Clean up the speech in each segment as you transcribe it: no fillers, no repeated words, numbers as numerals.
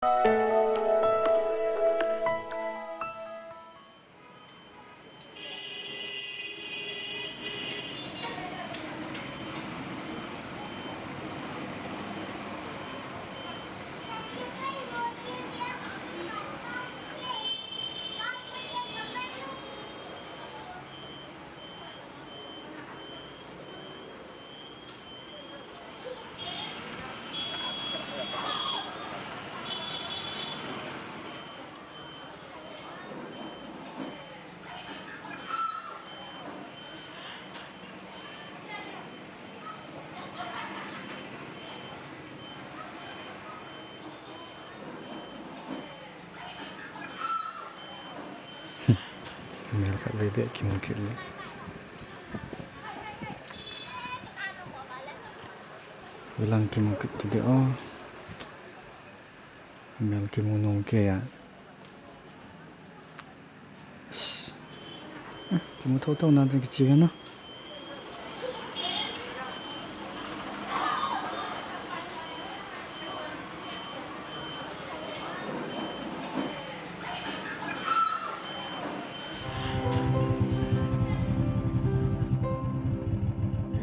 Mel kat bebek ki mungkin lah. Bilang ki mungkin tadi Mel ki munong ke ya. Ki mu tahu nanti kecil kan?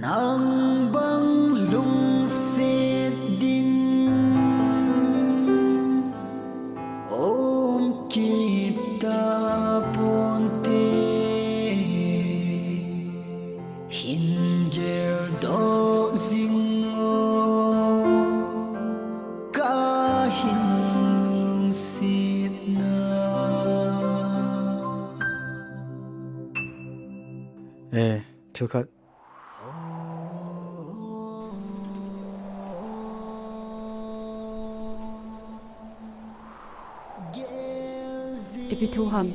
Nang bang lung sit din Om kita ponte Hinjel do zingo Kahin sit na Cukat Epi thu ham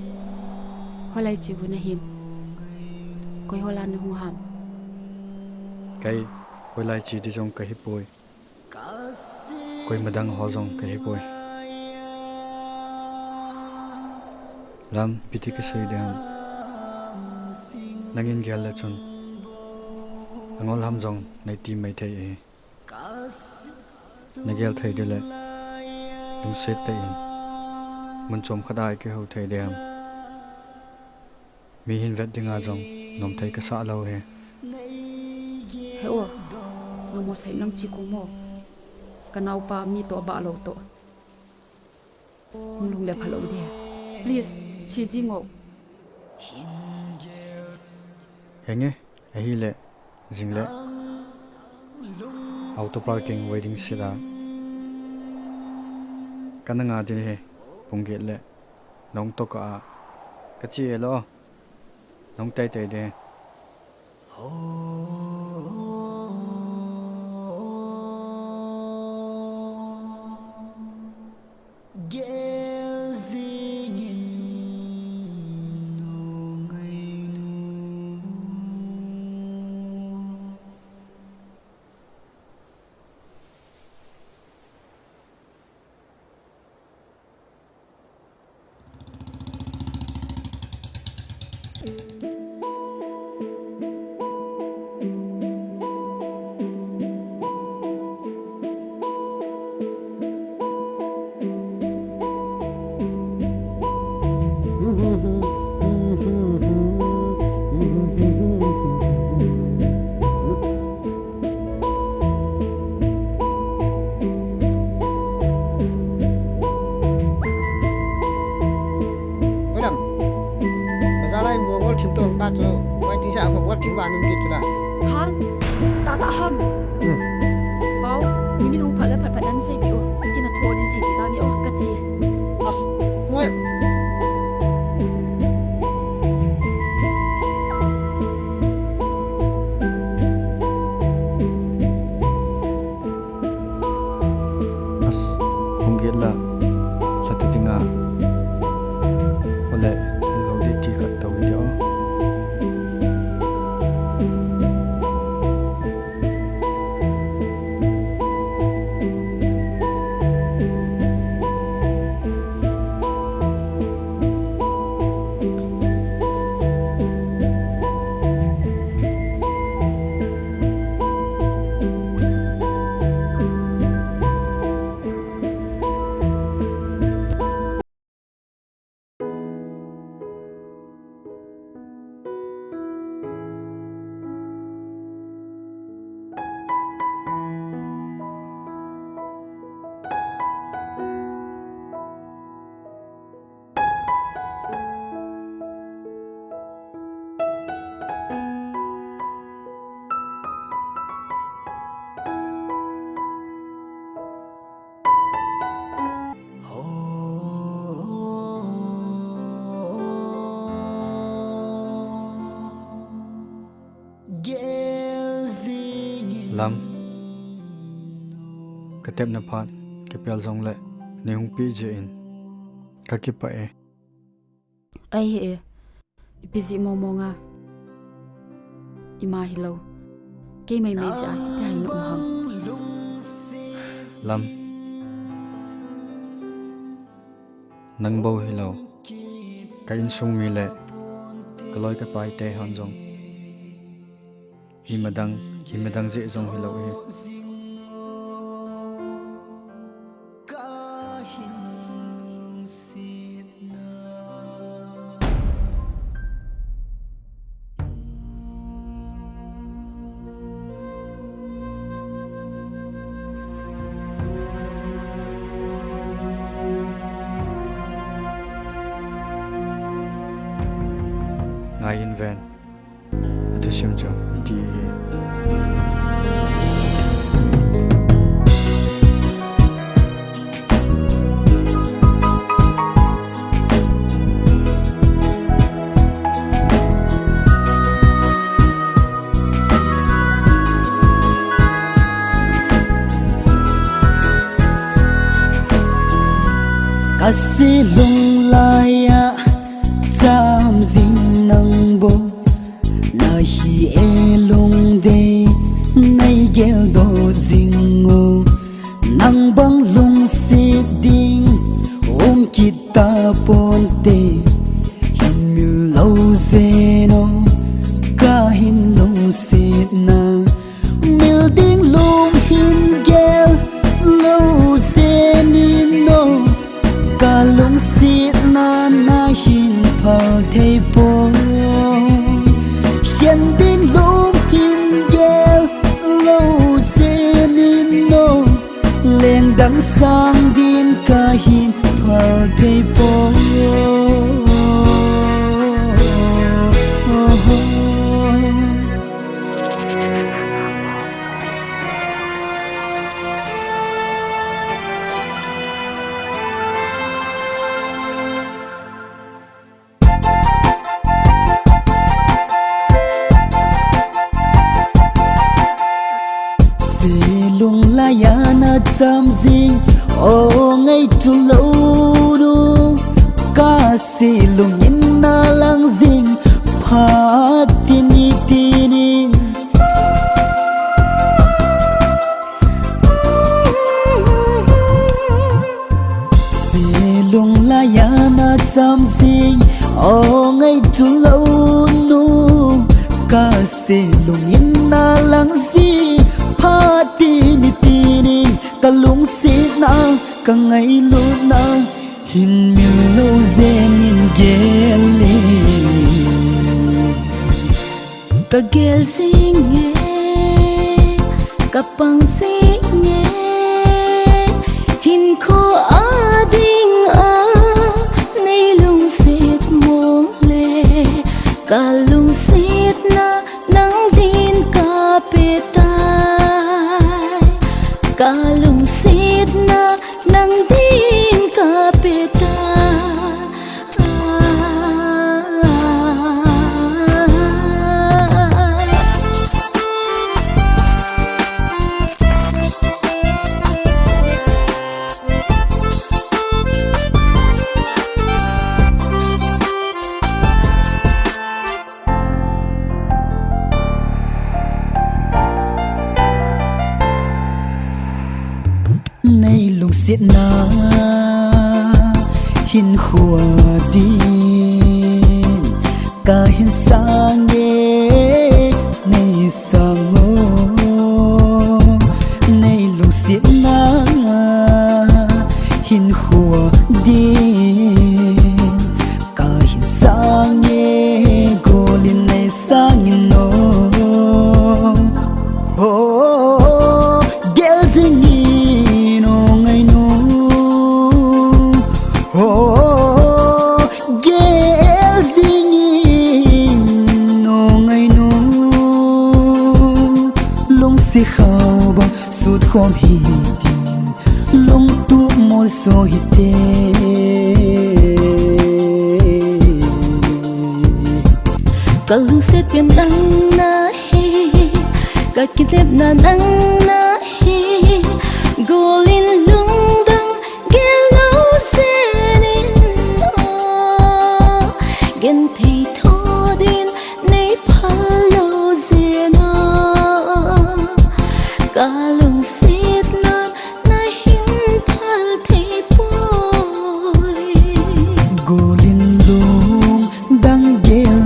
holai chi hu na him koi holan na hu ham cái quay lại chỉ đi trong cái hiệp bồi quay mà đang ho trong cái hiệp bồi làm piti cái sợi đen nangin gal là chun angol ham trong này tìm mấy thầy này gal thầy đi lại đúng set tay mình chôm khát ai cái hậu thầy đen mi hin vet đi ngã trong nôm thầy cái xã lâu he heo no mo sai nam chi ko mo kanau pa mi to ba lo to lung le phalo de please chi ji ngo henge hi le jing le auto parking waiting sira kananga din he pungge le nong to ka chi lo nong tai tai de lam katep na phat kepel jong le ne hung pi je in ka ki pa e ai he ipizi mo nga ima hilo ke mai mai za ta hi no ham lam nang bo hilo ka in sung mi le kaloi ka pai te han jong himadang je jong hilo e ngai in van atu sim cho ti kasi lung laya tam ding nang bo na hi e lung de nay gel do ding o nang bang lung si ding kita ponte hin mil lo zeno ka hin lung si na mil ding lung hin gel lo zenino kalung si na na hin phal thei po xian ding lung hin gel lo zenin no leng dang sang din ka hin phal thei po yana tam ding o ngay tu lâu nu ca si lung in na lang ding pha tini tini si lung la yana tam ding o ngay tu lâu nu ca si lung in na lang ding pha tini tini kalung si na ka ngay lu na hin mi lo zenin geli ka gel singe ka pang singe hin ko ading a nay lung sit mong le kalung sit na nang din kapitai kalung sit na nang din kapitai nay lung sit na hin khua din ka hin sang ye nay sang o nay lung sit na hin khua din ka hin sang ye golin nay sang no oh gelzing si khao ba sut khom hi tin lung tu mol so hi te kalung se pian dang na he Cả kinh tép na nắng na hi golin lung dang gelo senin gen thei thodin nei phalo zena kalung sit lan na hin phal thei poi golin lung dang gel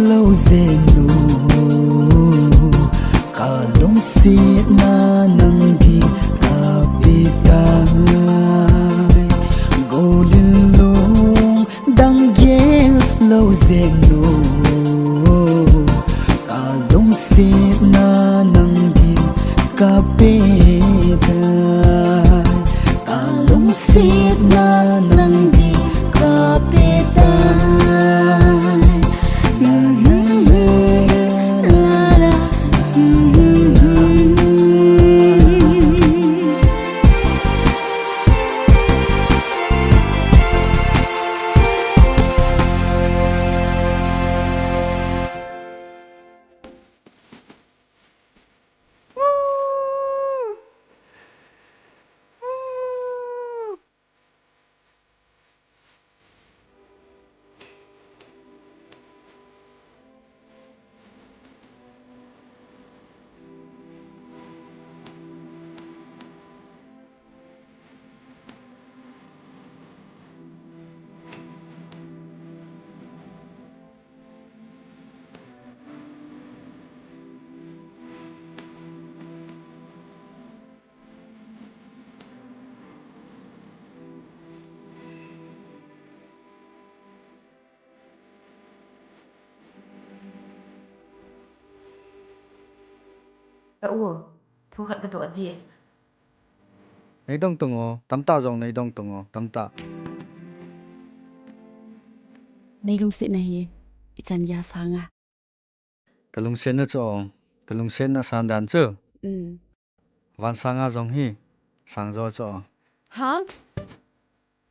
lo zenu kalung sit na nang di kapitai golin lung dang gel lo zenu kalung sit na nang di kapitai kalung sit na nang di kapitai la la la la la. thu hận cái tuổi gì Nei dong tungo, tamta zong nei dong tungo, tamta. đây lung xịn này itan ya sang à Kalung sen na cho, kalung sen na san dan chu. ừ Van sanga zong hi, sang zo cho. hả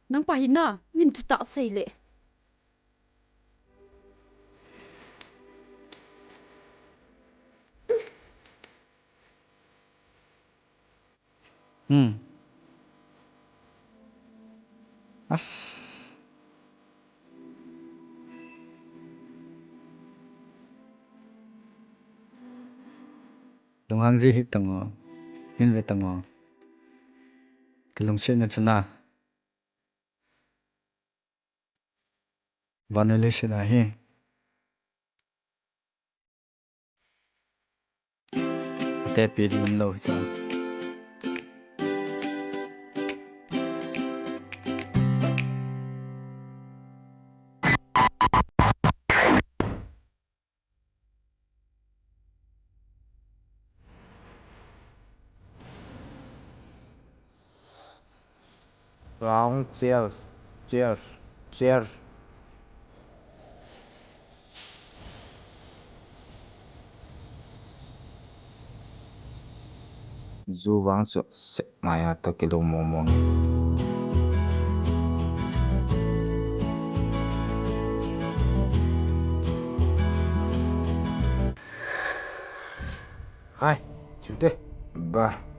nang pa hin na min tu ta sei le As. Dong hang ji hip tungo, hin ve tungo. Kalung sen na chana. Vanele se na hi. Te pi di un lo cha. Wrong, cheers, cheers, cheers. Zu vang sợ sẽ mày ta cái đồ mồm mồm. Hai, chú tê, ba.